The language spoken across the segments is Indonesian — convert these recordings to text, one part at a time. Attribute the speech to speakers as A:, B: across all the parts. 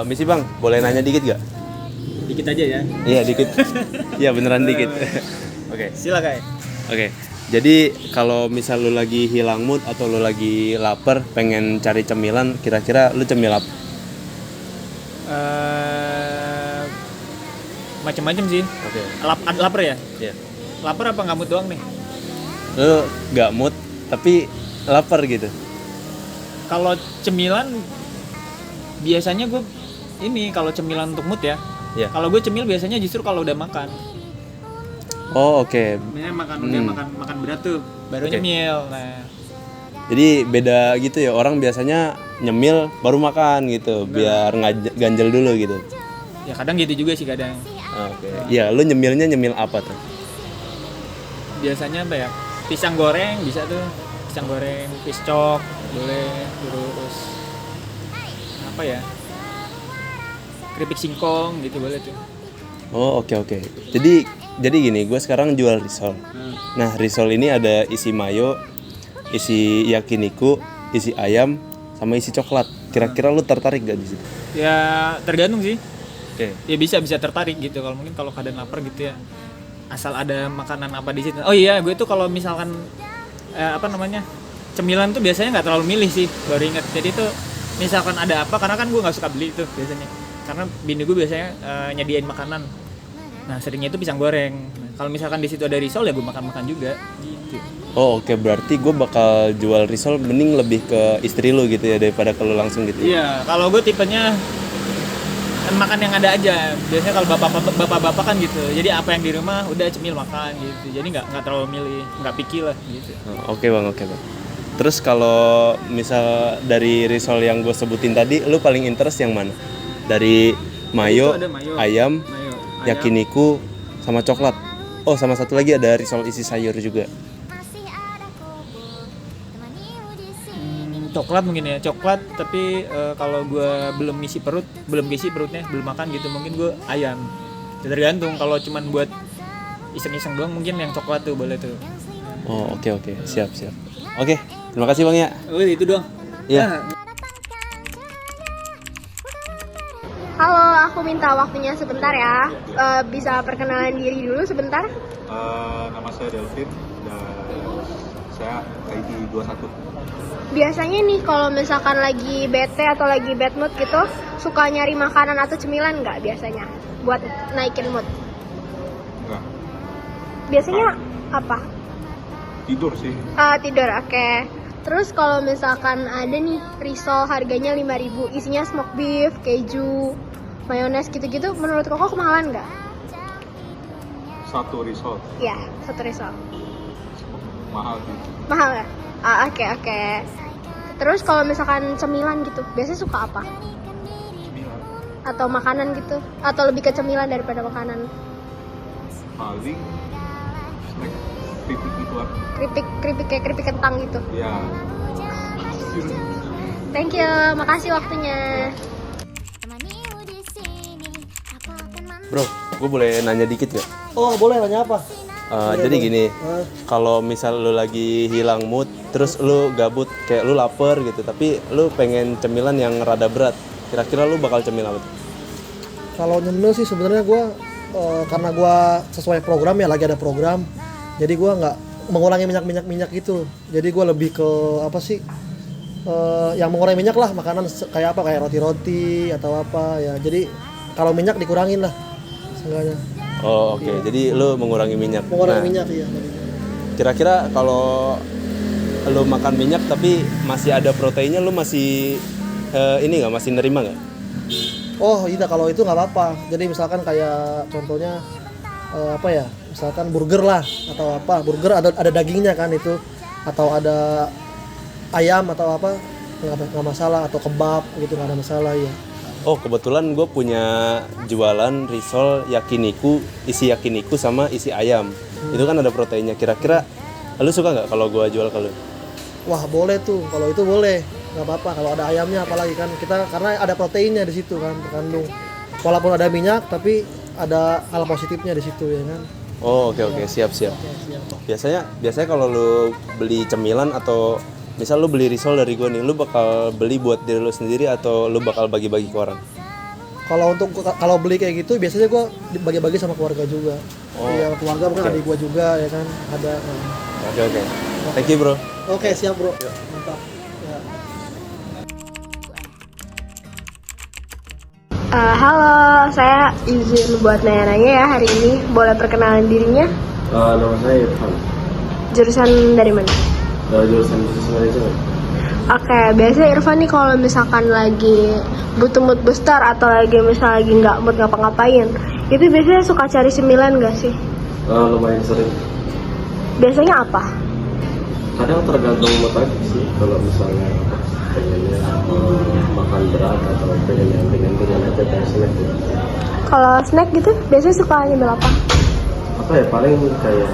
A: Misi bang, boleh nanya dikit gak?
B: Dikit aja ya.
A: Iya dikit. Iya beneran dikit. Oke.
B: Silakan.
A: Oke. Jadi kalau misal lu lagi hilang mood atau lu lagi lapar, pengen cari cemilan, kira-kira lu cemil apa?
B: Macam-macam sih.
A: Oke.
B: Lapar ya?
A: Iya.
B: Lapar apa nggak mood doang nih?
A: Lu gak mood tapi lapar gitu.
B: Kalau cemilan biasanya gue ini kalau cemilan untuk mood ya.
A: Iya.
B: Kalau gue cemil biasanya justru kalau udah makan.
A: Oh oke.
B: Biasanya udah makan berat tuh baru
A: Oke.
B: nyemil. Nah,
A: Jadi beda gitu ya, orang biasanya nyemil baru makan gitu, biar nggak ganjel dulu gitu.
B: ya kadang gitu juga sih kadang.
A: Oke. Iya, lu nyemilnya nyemil apa tuh?
B: Biasanya apa ya? Pisang goreng bisa tuh. Pisang goreng, piscok boleh, terus apa ya? Keripik singkong gitu boleh tuh.
A: Oh oke. Jadi gini, gue sekarang jual risol. Nah risol ini ada isi mayo, isi yakiniku, isi ayam, sama isi coklat. Kira-kira lu tertarik gak di situ?
B: Ya tergantung sih.
A: Oke.
B: Ya bisa tertarik gitu kalau mungkin kalau keadaan lapar gitu ya. Asal ada makanan apa di situ. Oh iya, gue tuh kalau misalkan cemilan tuh biasanya nggak terlalu milih sih. Baru inget. Jadi tuh misalkan ada apa, karena kan gue nggak suka beli tuh biasanya. Karena bini gue biasanya nyediain makanan. Nah seringnya itu pisang goreng. Nah, kalau misalkan di situ ada risol ya gue makan juga. Gitu.
A: Oh oke, berarti gue bakal jual risol mending lebih ke istri lu gitu ya daripada ke lu langsung gitu.
B: Iya, kalau gue tipenya makan yang ada aja. Biasanya kalau bapak-bapak kan gitu. Jadi apa yang di rumah udah cemil makan gitu. Jadi nggak terlalu milih, nggak picky lah gitu.
A: Oke bang. Terus kalau misal dari risol yang gue sebutin tadi, lu paling interest yang mana? Dari mayo,
B: Itu ada mayo,
A: ayam, yakiniku, sama coklat. Oh sama satu lagi ada risol isi sayur juga.
B: Coklat mungkin ya, coklat tapi kalau gue belum ngisi perutnya, belum makan gitu, mungkin gue ayam. Ya, tergantung, kalau cuman buat iseng-iseng doang mungkin yang coklat tuh boleh tuh.
A: Oh oke, siap. Oke, terima kasih bang ya.
B: Oh itu doang?
A: Iya.
C: Halo, aku minta waktunya sebentar ya. Bisa perkenalan diri dulu sebentar?
D: Nama saya Delvin dan saya ID 21.
C: Biasanya nih kalau misalkan lagi bete atau lagi bad mood gitu, suka nyari makanan atau cemilan nggak biasanya buat naikin mood?
D: Enggak,
C: Biasanya apa?
D: tidur sih.
C: Tidur, oke. Terus kalau misalkan ada nih risol harganya 5.000, isinya smoked beef, keju, mayones gitu-gitu, menurut Koko kemahalan nggak?
D: Satu risol
C: Iya, satu risol.
D: mahal sih.
C: Mahal nggak? Oke. Terus kalau misalkan cemilan gitu, biasanya suka apa?
D: Cemilan
C: Atau makanan gitu? Atau lebih ke cemilan daripada makanan?
D: paling snack keripik gituan.
C: Keripik kayak keripik kentang gitu.
D: Ya.
C: Thank you, makasih waktunya.
A: Bro, gue boleh nanya dikit gak?
E: Oh boleh, nanya apa?
A: Jadi gini, kalau misal lu lagi hilang mood, terus lu gabut, kayak lu lapar gitu, tapi lu pengen cemilan yang rada berat, kira-kira lu bakal cemil apa tuh?
E: Kalau nyemil sih sebenarnya gue karena gue sesuai program ya, lagi ada program, jadi gue nggak mengurangi minyak gitu. Jadi gue lebih ke apa sih, yang mengurangi minyak lah, makanan kayak apa, kayak roti atau apa ya. Jadi kalau minyak dikurangin lah seenggaknya.
A: Oh oke. Jadi lu mengurangi minyak.
E: Mengurangi
A: Nah,
E: minyak ya.
A: kira-kira kalau lu makan minyak tapi masih ada proteinnya, lu masih masih nerima nggak?
E: Oh iya, kalau itu nggak apa-apa. Jadi misalkan kayak contohnya misalkan burger lah atau apa, burger ada dagingnya kan itu, atau ada ayam atau apa, nggak masalah, atau kebab gitu nggak ada masalah ya.
A: Oh kebetulan gue punya jualan risol yakiniku, isi yakiniku sama isi ayam. Itu kan ada proteinnya. Kira-kira lu suka nggak kalau gue jual ke lu?
E: Wah boleh tuh, kalau itu boleh, nggak apa-apa. Kalau ada ayamnya apalagi kan kita, karena ada proteinnya di situ kan terkandung. Walaupun ada minyak tapi ada hal positifnya di situ ya kan.
A: Oh oke, siap.
E: Oke, siap.
A: Biasanya kalau lu beli cemilan atau misal lu beli risol dari gue nih, lu bakal beli buat diri lu sendiri atau lu bakal bagi-bagi ke orang?
E: Kalau beli kayak gitu biasanya gue bagi-bagi sama keluarga juga.
A: Oh,
E: Iya, keluarga mungkin
A: oke.
E: adik gue juga ya kan ada.
A: Oke. Thank you bro.
E: Oke, siap bro. Mantap. Ya.
C: Halo, saya izin buat nanya-nanya ya hari ini. Boleh perkenalan dirinya?
F: Nama saya Irfan,
C: Jurusan dari mana?
F: dari jurusan Business Management.
C: Oke, biasanya Irfan nih kalau misalkan lagi butuh mood booster atau lagi nggak mood ngapa-ngapain, itu biasanya suka cari cemilan nggak sih?
F: Lumayan sering.
C: Biasanya apa?
F: Kadang tergantung mood aja sih. Kalau misalnya pengennya makan berat atau pengen yang ringan-ringan aja kayak snack gitu.
C: Kalau snack gitu, biasanya suka nyemil apa?
F: Apa ya paling kayak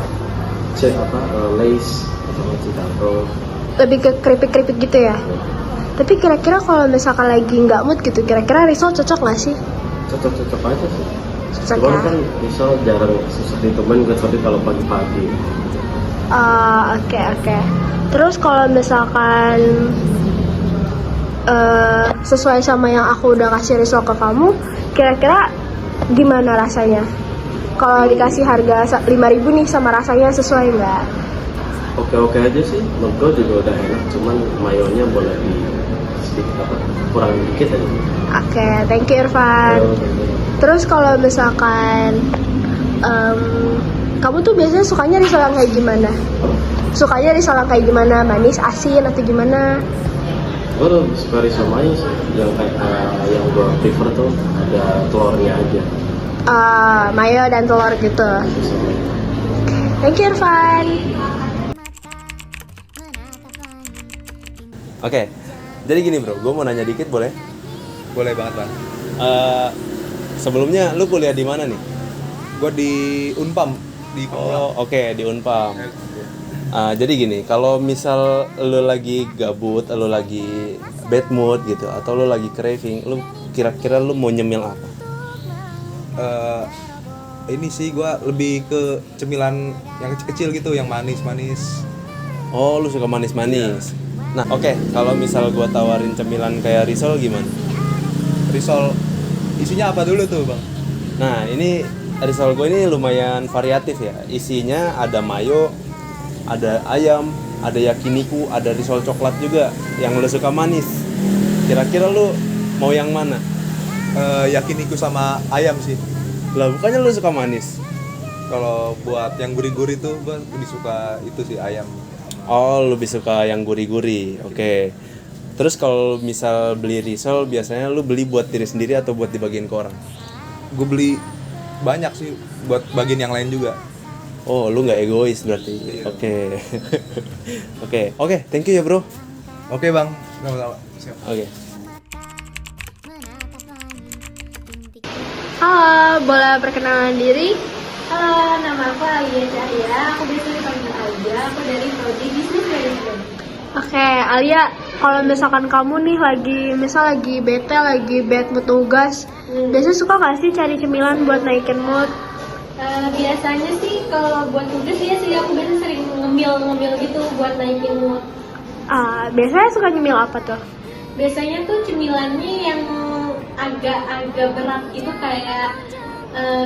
F: Lays atau Citato.
C: Lebih ke keripik-keripik gitu ya? Tapi kira-kira kalau misalkan lagi nggak mood gitu, kira-kira risol cocok nggak sih?
F: Cocok-cocok aja sih.
C: Cocok
F: Cuman
C: ya?
F: kan misal jarang susah ditemuin kecuali kalau pagi-pagi.
C: Oke. Terus kalau misalkan sesuai sama yang aku udah kasih risol ke kamu, kira-kira gimana rasanya? Kalau dikasih harga 5.000 nih sama rasanya sesuai nggak?
F: Oke aja sih, menurut gue juga udah enak. Cuman mayonya boleh di sedikit kurang dikit aja.
C: Oke, thank you Irfan. Terus kalau misalkan kamu tuh biasanya sukanya risol yang kayak gimana? Sukanya risol yang kayak gimana? Manis, asin, atau gimana?
F: Gue lebih suka risol mayo sih. Yang kayak yang gue prefer tuh ada telurnya aja.
C: Mayo dan telur gitu.
F: Risol mayo.
C: Thank you Irfan.
A: Oke. Jadi gini bro, gue mau nanya dikit boleh?
G: Boleh banget bang.
A: Sebelumnya lu kuliah di mana nih?
G: Gue di Unpam di Pamulang.
A: Oh oke, di Unpam. Jadi gini, kalau misal lu lagi gabut, lu lagi bad mood gitu, atau lu lagi craving, lu kira-kira lu mau nyemil apa?
G: Ini sih gue lebih ke cemilan yang kecil-kecil gitu, yang manis-manis.
A: Oh, lu suka manis-manis. Nah, oke, kalau misal gua tawarin cemilan kayak risol gimana?
G: Risol isinya apa dulu tuh bang?
A: Nah, ini risol gue ini lumayan variatif ya. Isinya ada mayo, ada ayam, ada yakiniku, ada risol coklat juga. Yang lu suka manis. Kira-kira lu mau yang mana?
G: Yakiniku sama ayam sih.
A: Lah, bukannya lu suka manis?
G: Kalau buat yang gurih-gurih tuh gue lebih suka itu sih ayam.
A: Oh, lebih suka yang gurih-gurih. Oke. Terus kalau misal beli risol, biasanya lu beli buat diri sendiri atau buat dibagiin ke orang?
G: Gue beli banyak sih buat bagian yang lain juga.
A: Oh, lu nggak egois berarti.
G: Iya.
A: Oke, thank you ya bro.
G: Oke bang, sama-sama. Siap.
A: Oke.
C: Halo, boleh perkenalan diri? Halo, nama aku Alia Cahya. Aku biasa dipanggil Alia. Aku dari Prodi Business Management. Oke, Alia, kalau misalkan kamu nih lagi bete, lagi bad mood tugas, biasanya suka nggak sih cari cemilan buat naikin mood?
H: Biasanya sih kalau buat tugas ya sih aku biasanya sering ngemil gitu buat naikin mood.
C: Biasanya suka nyemil apa tuh?
H: Biasanya tuh cemilannya yang agak berat itu kayak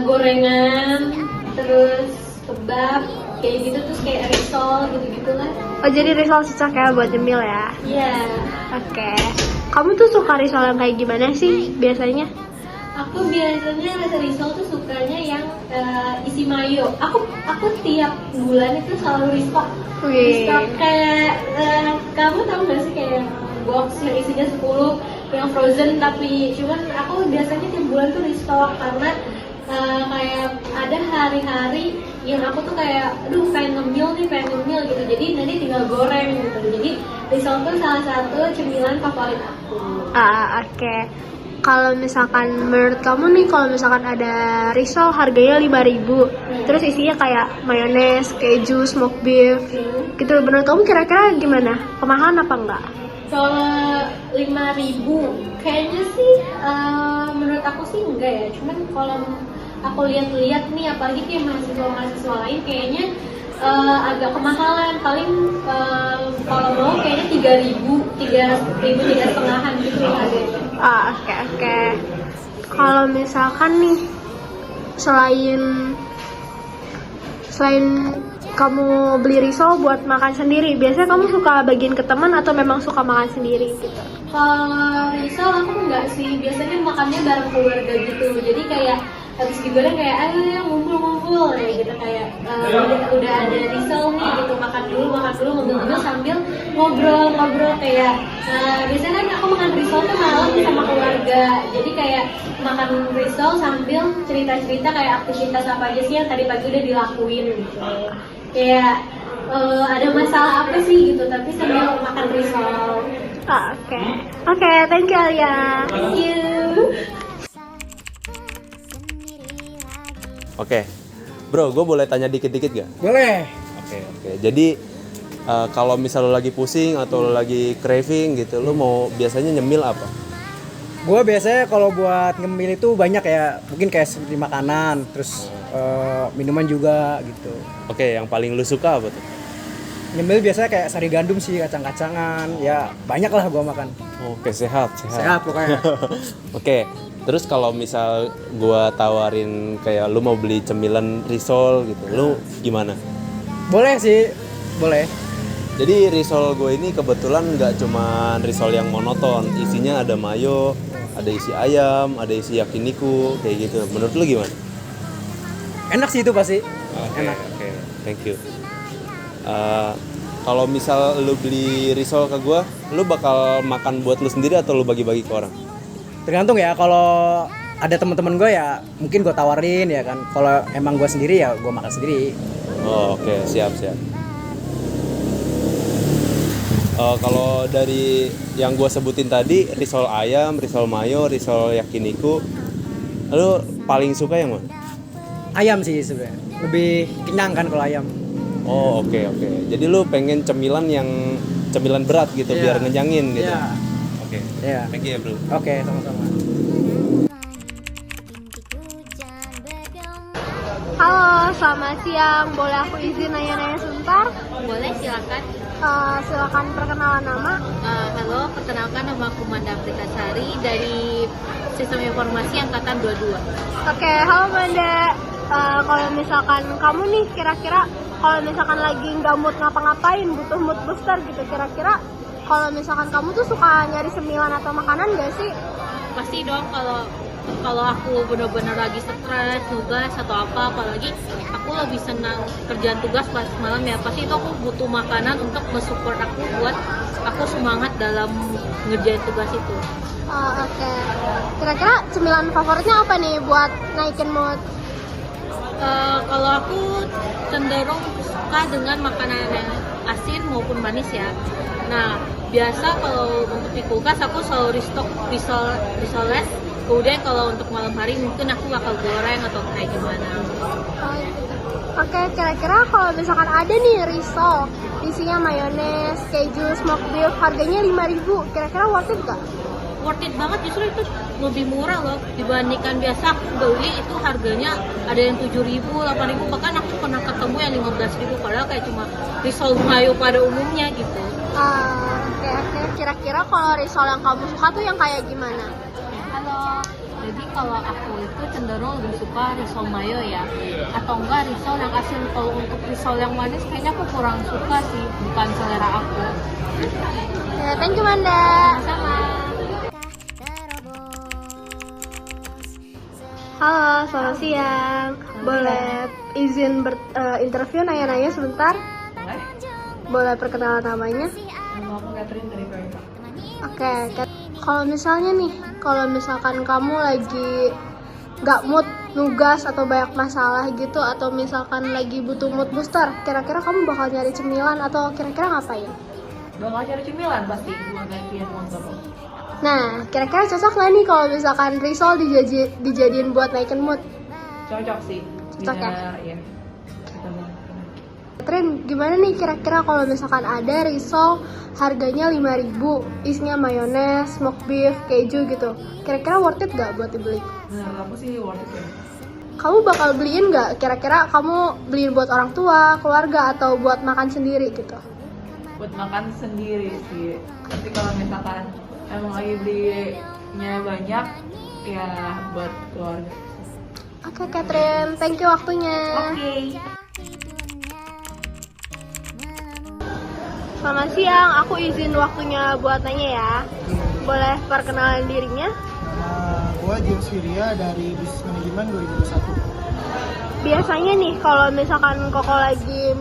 H: gorengan, terus kebab, kayak gitu, terus kayak risol gitu-gitu lah.
C: Oh, jadi risol cocok ya buat nyemil ya?
H: Iya.
C: Oke. Kamu tuh suka risol yang kayak gimana sih biasanya?
H: Aku biasanya rasa risol tuh sukanya yang isi mayo. Aku tiap bulan itu selalu restock.
C: Wih.
H: Restock kayak kamu tahu nggak sih kayak box yang isinya 10 yang frozen, tapi cuman aku biasanya tiap bulan tuh restock karena kayak ada hari-hari yang aku tuh kayak aduh pengen ngemil gitu, jadi nanti tinggal goreng gitu. Jadi risol tuh salah satu cemilan favorit aku.
C: Oke. Kalau misalkan menurut kamu nih, kalau misalkan ada risol harganya 5.000, terus isinya kayak mayones, keju, smoke beef, gitu. Menurut kamu kira-kira gimana? Kemahalan apa enggak?
H: Kalau 5.000 kayaknya sih menurut aku sih enggak ya. Cuman kalau aku lihat-lihat nih, apalagi kayak mahasiswa lain kayaknya agak kemahalan. Paling kalau mau kayaknya 3.000, 3.500 gitu harganya.
C: Oke. Kalau misalkan nih selain kamu beli risol buat makan sendiri, biasanya kamu suka bagiin ke teman atau memang suka makan sendiri gitu?
H: Kalau risol aku enggak sih, biasanya makannya bareng keluarga gitu. Jadi kayak habis digoreng kayak ayo ngumpul-ngumpul kayak gitu, kayak udah ada risol nih gitu, makan dulu ngobrol-ngobrol sambil ngobrol kayak biasanya kan aku makan risol tuh malam sama keluarga. Jadi kayak makan risol sambil cerita-cerita kayak aktivitas apa aja sih yang tadi pagi udah dilakuin gitu. Kayak ada masalah apa sih gitu, tapi sambil makan risol.
C: Oke, thank you Alia.
H: Thank you.
A: Oke, bro, gue boleh tanya dikit-dikit gak?
I: Boleh.
A: Oke. Jadi kalau misal lo lagi pusing atau lo lagi craving gitu, lo mau biasanya nyemil apa?
I: Gue biasanya kalau buat ngemil itu banyak ya, mungkin kayak seperti makanan, terus minuman juga gitu.
A: Oke, yang paling lo suka apa tuh?
I: Nyemil biasanya kayak sari gandum sih, kacang-kacangan, ya banyak lah gue makan.
A: Oke, sehat.
I: Sehat pokoknya.
A: Oke, terus kalau misal gua tawarin kayak lu mau beli cemilan risol gitu, lu gimana?
I: Boleh sih, boleh.
A: Jadi risol gue ini kebetulan nggak cuma risol yang monoton, isinya ada mayo, ada isi ayam, ada isi yakiniku, kayak gitu. Menurut lu gimana?
I: Enak sih itu pasti. Enak.
A: Oke, thank you. Kalau misal lu beli risol ke gua, lu bakal makan buat lu sendiri atau lu bagi-bagi ke orang?
I: Tergantung ya, kalau ada teman-teman gue ya mungkin gue tawarin ya kan. Kalau emang gue sendiri ya gue makan sendiri.
A: Oh, oke, siap. Kalau dari yang gue sebutin tadi, risol ayam, risol mayo, risol yakiniku, lu paling suka yang mana?
I: Ayam sih sebenarnya. Lebih kenyang kan kalau ayam.
A: Oh, oke. Jadi lu pengen cemilan berat gitu, biar ngenyangin gitu.
I: Iya.
A: Oke.
I: Iya.
A: Thank you ya, bro.
I: Oke, sama-sama.
C: Halo, selamat siang. Boleh aku izin nanya-nanya sebentar?
H: Boleh, silakan.
C: Silakan perkenalan nama.
H: Halo, perkenalkan nama aku Manda Aplikasari dari Sistem Informasi Angkatan 22.
C: Oke, halo Manda. Kalau misalkan kamu nih kira-kira kalau misalkan lagi nggak mood ngapa-ngapain, butuh mood booster gitu, kira-kira kalau misalkan kamu tuh suka nyari cemilan atau makanan nggak sih?
H: Pasti dong, kalau aku benar-benar lagi stres, tugas atau apalagi aku lebih senang kerjaan tugas pas malam ya, pasti itu aku butuh makanan untuk mensupport aku buat aku semangat dalam ngerjain tugas itu.
C: Oke. Kira-kira cemilan favoritnya apa nih buat naikin mood?
H: Kalau aku cenderung suka dengan makanan yang asin maupun manis ya. Nah, biasa kalau untuk di kulkas aku selalu restock risoles. Kemudian kalau untuk malam hari mungkin aku bakal goreng atau kayak gimana.
C: Oke, kira-kira kalau misalkan ada nih risol, isinya mayones, keju, smoked beef, harganya 5.000, kira-kira worth it nggak?
H: Worth it banget, justru itu lebih murah loh dibandingkan biasa aku beli itu harganya ada yang 7.000, 8.000, bahkan aku pernah ketemu yang 15.000 padahal kayak cuma risol mayo pada umumnya gitu.
C: Oke. Kira-kira kalau risol yang kamu suka tuh yang kayak gimana?
H: Halo, jadi kalau aku itu cenderung lebih suka risol mayo ya, atau enggak risol yang asin. Kalau untuk risol yang manis kayaknya aku kurang suka sih, bukan selera aku.
C: Ya, thank you Manda.
H: Sama-sama.
C: Halo, selamat siang. Boleh izin interview nanya-nanya sebentar? Boleh perkenalan namanya?
J: Nama aku Catherine dari Pramuka.
C: Oke, kalau misalnya nih, kalau misalkan kamu lagi nggak mood nugas atau banyak masalah gitu, atau misalkan lagi butuh mood booster, kira-kira kamu bakal nyari cemilan atau kira-kira ngapain?
J: Bakal cari cemilan pasti buat gantiin motor.
C: Nah, kira-kira cocok nggak nih kalau misalkan risol dijadiin buat naikin mood?
J: Cocok sih.
C: Cocok ya?
J: Iya.
C: Catherine, gimana nih kira-kira kalau misalkan ada risol harganya 5.000, isinya mayones, smoked beef, keju gitu, kira-kira worth it gak buat dibeli?
J: Nah, aku sih worth it ya.
C: Kamu bakal beliin gak? Kira-kira kamu beliin buat orang tua, keluarga, atau buat makan sendiri gitu?
J: Buat makan sendiri sih. Tapi kalau misalkan emang lagi belinya banyak, ya buat keluarga.
C: Oke, Catherine, thank you waktunya.
J: Oke.
C: Selamat siang, aku izin waktunya buat nanya ya. Boleh perkenalan dirinya?
K: Gue James Wirya dari Bisnis Manajemen 2021.
C: Biasanya nih kalau misalkan Koko lagi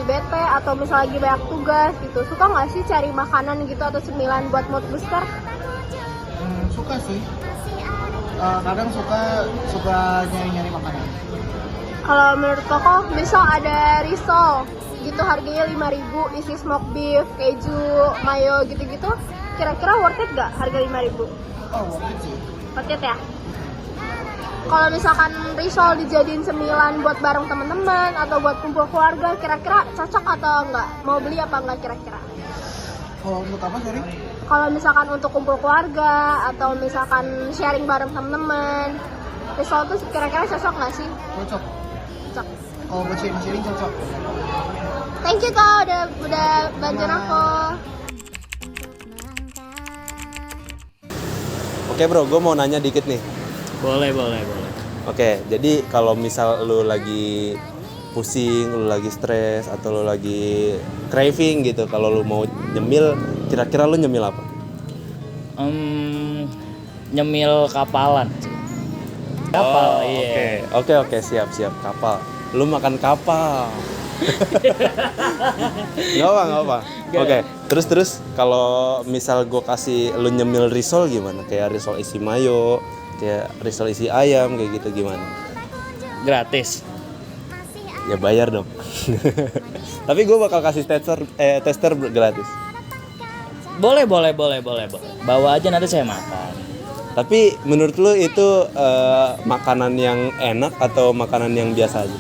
C: bete atau misal lagi banyak tugas gitu, suka nggak sih cari makanan gitu atau cemilan buat mood booster?
K: Suka sih. Kadang suka nyari makanan.
C: Kalau menurut Koko, misal ada risol gitu harganya 5.000, isi smoke beef, keju, mayo gitu-gitu, kira-kira worth it gak harga 5.000?
K: Oh, worth it sih.
C: Worth it ya? Kalau misalkan risol dijadiin cemilan buat bareng teman-teman atau buat kumpul keluarga, kira-kira cocok atau enggak? Mau beli apa enggak kira-kira?
K: Kalau untuk apa, sorry?
C: Kalau misalkan untuk kumpul keluarga atau misalkan sharing bareng teman-teman, risol tuh kira-kira cocok nggak sih?
K: Cocok.
C: Cocok.
K: Kalau buat sharing cocok.
C: Thank you kak udah bantuin aku.
A: Oke bro, gue mau nanya dikit nih.
B: Boleh.
A: Oke, jadi kalau misal lu lagi pusing, lu lagi stres, atau lu lagi craving gitu, kalau lu mau nyemil, kira-kira lu nyemil apa?
L: Nyemil kapalan. Kapal, iya.
A: Oke, siap kapal. Lu makan kapal. Nggak apa. Oke, terus kalau misal gue kasih lu nyemil risol gimana? Kayak risol isi mayo, kayak risol isi ayam, kayak gitu gimana?
L: Gratis.
A: Ya bayar dong. Tapi gue bakal kasih tester gratis.
L: Boleh. Bawa aja nanti saya makan.
A: Tapi menurut lu itu makanan yang enak atau makanan yang biasa aja?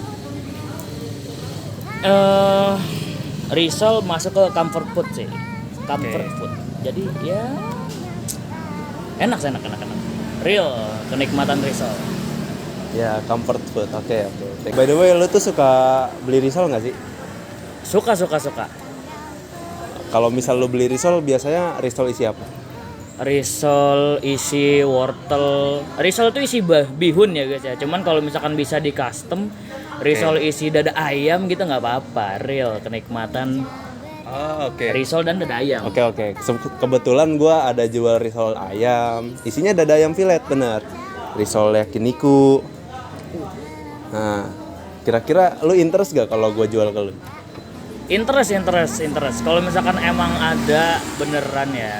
L: Risol masuk ke comfort food sih. Comfort food. Jadi ya enak. Real kenikmatan risol.
A: Ya, comfort food. Oke. By the way, lu tuh suka beli risol nggak sih?
L: Suka.
A: Kalau misal lu beli risol, biasanya risol isi apa?
L: Risol isi wortel. Risol itu isi bihun ya guys ya. Cuman kalau misalkan bisa di custom, risol isi dada ayam gitu nggak apa-apa. Real kenikmatan.
A: Oke.
L: Risol dan dada ayam.
A: Oke. Kebetulan gua ada jual risol ayam. Isinya dada ayam filet, bener. Risol yakiniku. Nah, kira-kira lu interest gak kalau gua jual ke lu?
L: Interest. Kalau misalkan emang ada beneran ya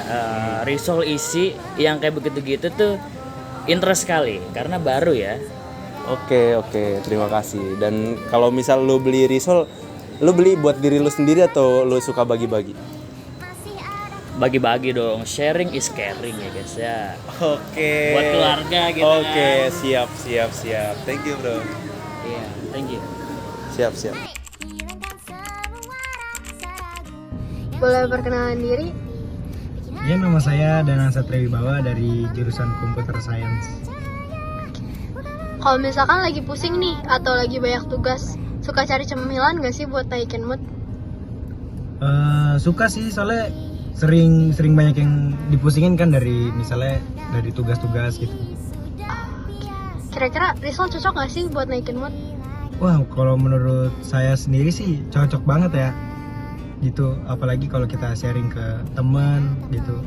L: risol isi yang kayak begitu-gitu tuh interest sekali karena baru ya.
A: Oke, terima kasih. Dan kalau misal lu beli risol, lu beli buat diri lu sendiri atau lu suka bagi-bagi?
L: Bagi-bagi dong. Sharing is caring ya guys ya.
A: Oke.
L: Buat keluarga gitu.
A: Oke, siap. Thank you bro.
L: Iya, thank you.
A: Siap.
C: Boleh perkenalan diri?
I: Ya, nama saya Danang Satria Wibawa dari jurusan Computer Science.
C: Kalau misalkan lagi pusing nih atau lagi banyak tugas, suka cari cemilan gak sih buat naikin mood?
I: Suka sih, soalnya sering banyak yang dipusingin kan dari tugas-tugas gitu.
C: Kira-kira risol cocok gak sih buat naikin mood?
I: Wah, kalau menurut saya sendiri sih cocok banget ya. Gitu, apalagi kalau kita sharing ke teman gitu.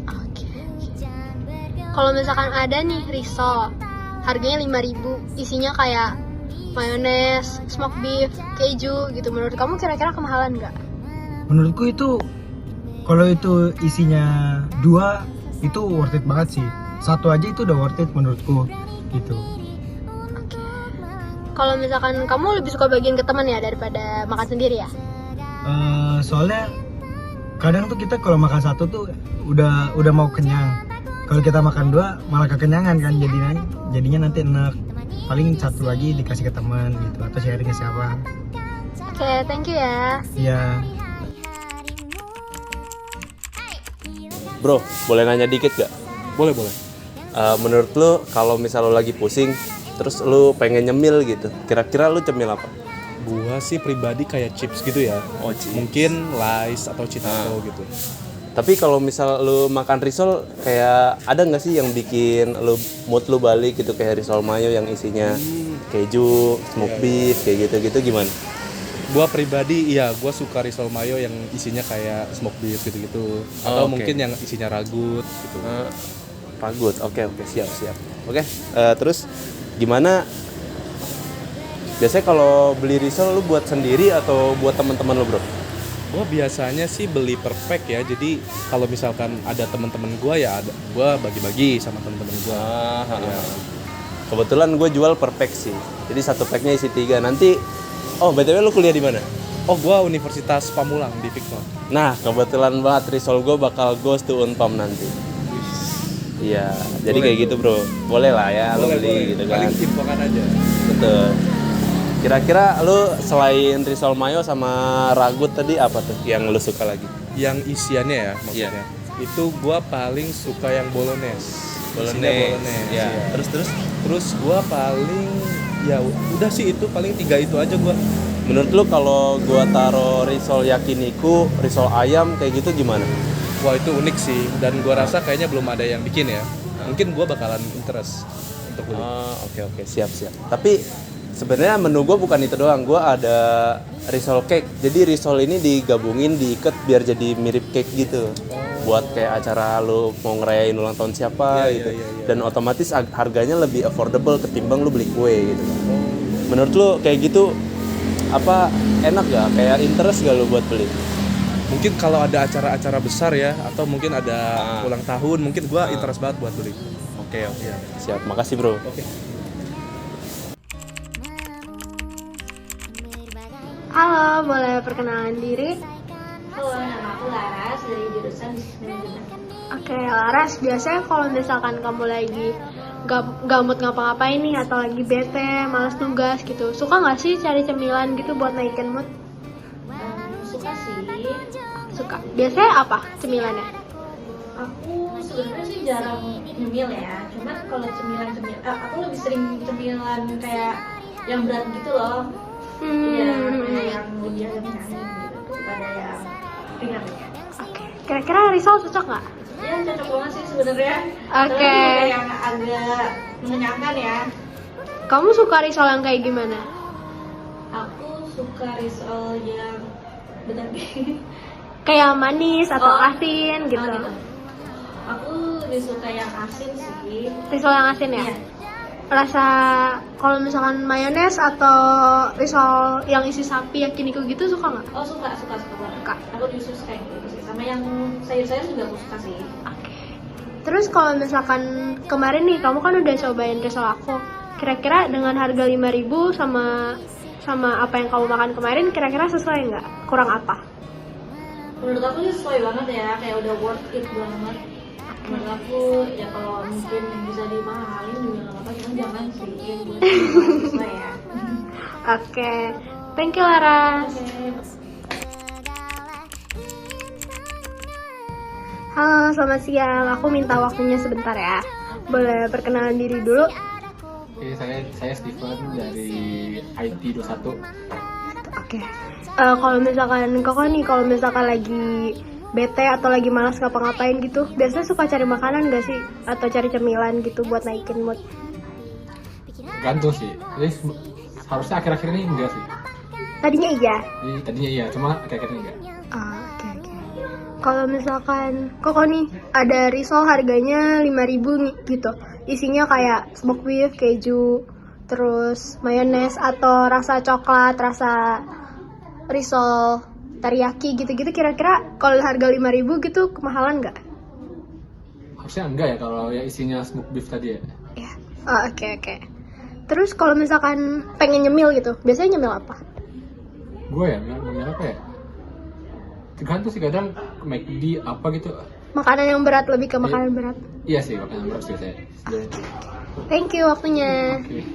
C: Oke. Kalau misalkan ada nih risol, harganya 5.000, isinya kayak mayones, smoke beef, keju gitu. Menurut kamu kira-kira kemahalan nggak?
I: Menurutku itu kalau itu isinya 2 itu worth it banget sih. 1 aja itu udah worth it menurutku gitu.
C: Oke. Kalau misalkan kamu lebih suka bagiin ke teman ya daripada makan sendiri ya?
I: Soalnya kadang tuh kita kalau makan 1 tuh udah mau kenyang. Kalau kita makan 2 malah kekenyangan kan, jadinya nanti enak. Paling 1 lagi dikasih ke teman gitu atau sharing ke siapa.
C: Oke, thank you ya.
I: Iya.
A: Bro, boleh nanya dikit gak?
D: Boleh.
A: Menurut lu kalau misal lu lagi pusing, terus lu pengen nyemil gitu, kira-kira lu cemil apa?
M: Gua sih pribadi kayak chips gitu ya.
A: Oh, chips.
M: Mungkin Lays atau Cheeto gitu.
A: Tapi kalau misal lu makan risol kayak ada nggak sih yang bikin lu mood lu balik gitu, kayak risol mayo yang isinya keju, smoked beef kayak gitu-gitu gimana?
G: Gua pribadi gua suka risol mayo yang isinya kayak smoked beef gitu-gitu. Atau mungkin yang isinya ragut gitu.
A: Ragut. Oke, siap. Oke, terus gimana? Biasanya kalau beli risol lu buat sendiri atau buat teman-teman lu, Bro?
G: Gue biasanya sih beli per pack ya, jadi kalau misalkan ada teman-teman gue ya gue bagi-bagi sama teman-teman gue.
A: Kebetulan gue jual per pack sih, jadi satu packnya isi 3. Nanti, btw lu kuliah di mana?
G: Oh, gue Universitas Pamulang di Victor.
A: Nah, kebetulan banget risol gue bakal goes to Unpam nanti. Iya, jadi kayak gitu bro, boleh lah ya lu beli gitu kan.
G: Paling infokan aja.
A: Betul. Kira-kira lu selain risol mayo sama ragut tadi apa tuh yang lu suka lagi?
G: Yang isiannya ya maksudnya. Itu gua paling suka yang bolognese.
A: Bolognese. Ya.
G: Terus gua paling ya udah sih itu paling 3 itu aja gua.
A: Menurut lu kalau gua taruh risol yakiniku, risol ayam kayak gitu gimana?
G: Wah, itu unik sih dan gua rasa kayaknya belum ada yang bikin ya. Mungkin gua bakalan interest untuk beli.
A: Oke, siap. Tapi sebenarnya menu gue bukan itu doang, gue ada risol cake. Jadi risol ini digabungin, diikat biar jadi mirip cake gitu. Buat kayak acara lu mau ngerayain ulang tahun siapa gitu. Dan otomatis harganya lebih affordable ketimbang lu beli kue gitu. Menurut lu kayak gitu apa enak gak? Kayak interest gak lu buat beli?
G: Mungkin kalau ada acara-acara besar ya, atau mungkin ada ulang tahun, mungkin gue interest banget buat beli.
A: Oke. Siap, makasih bro.
G: Oke.
C: Halo, boleh perkenalan diri?
H: Halo, nama aku Laras dari jurusan Bisnis Manajemen.
C: Oke, Laras, biasanya kalau misalkan kamu lagi gak mood ngapa-ngapain nih atau lagi bete, malas tugas gitu, suka nggak sih cari cemilan gitu buat naikin mood?
H: Suka sih.
C: Suka. Biasanya apa cemilannya?
H: Aku sebenarnya sih jarang nyemil ya. Cuman kalau cemilan aku lebih sering cemilan kayak yang berat gitu loh. Iya, yang lebih agak menangin gitu pada yang ringan.
C: Oke. Kira-kira risol cocok nggak?
H: Ya cocok banget sih sebenarnya.
C: Oke.
H: Yang agak mengenyangkan ya.
C: Kamu suka risol yang kayak gimana?
H: Aku suka risol yang benar
C: Kayak manis atau asin gitu.
H: Aku lebih suka yang asin sih.
C: Risol yang asin ya? Iya. Rasa kalau misalkan mayones atau risol yang isi sapi yakiniku gitu suka nggak?
H: Oh suka banget. Aku justru suka yang gitu sih. Sama yang sayur-sayur juga aku suka sih.
C: Oke. Terus kalau misalkan kemarin nih kamu kan udah cobain risol aku. Kira-kira dengan harga 5.000 sama apa yang kamu makan kemarin kira-kira sesuai nggak? Kurang apa?
H: Menurut aku sih sesuai banget ya, kayak udah worth it banget. Menurut aku ya kalau mungkin bisa dimahalin juga nggak apa-apa, cuman jangan sih buat sesuai ya.
C: Oke, thank you Laras. Halo, selamat siang. Aku minta waktunya sebentar ya. Boleh perkenalan diri dulu?
M: Oke, saya Steven dari IT 21.
C: Oke. Kalau misalkan kakak nih, kalau misalkan lagi bete atau lagi malas ngapa-ngapain gitu, biasanya suka cari makanan gak sih? Atau cari cemilan gitu buat naikin mood?
M: Gantung sih. Jadi harusnya akhir-akhir ini enggak sih.
C: Tadinya iya?
M: Tadinya iya, cuma akhir-akhir ini enggak.
C: Oke. Kalau misalkan kakak nih ada risol harganya 5.000 gitu, isinya kayak smoked beef, keju, terus mayones atau rasa coklat, rasa risol teriyaki gitu-gitu, kira-kira kalau harga 5.000 gitu kemahalan nggak?
M: Harusnya enggak ya kalau ya isinya smoked beef tadi ya.
C: Iya. Oke. Terus kalau misalkan pengen nyemil gitu, biasanya nyemil apa?
M: Gue ya, nyemil apa ya? Tergantung sih, kadang McD apa gitu.
C: Makanan yang berat, lebih ke makanan berat.
M: Iya sih, makanan berat sih saya.
C: Thank you waktunya.
M: Okay.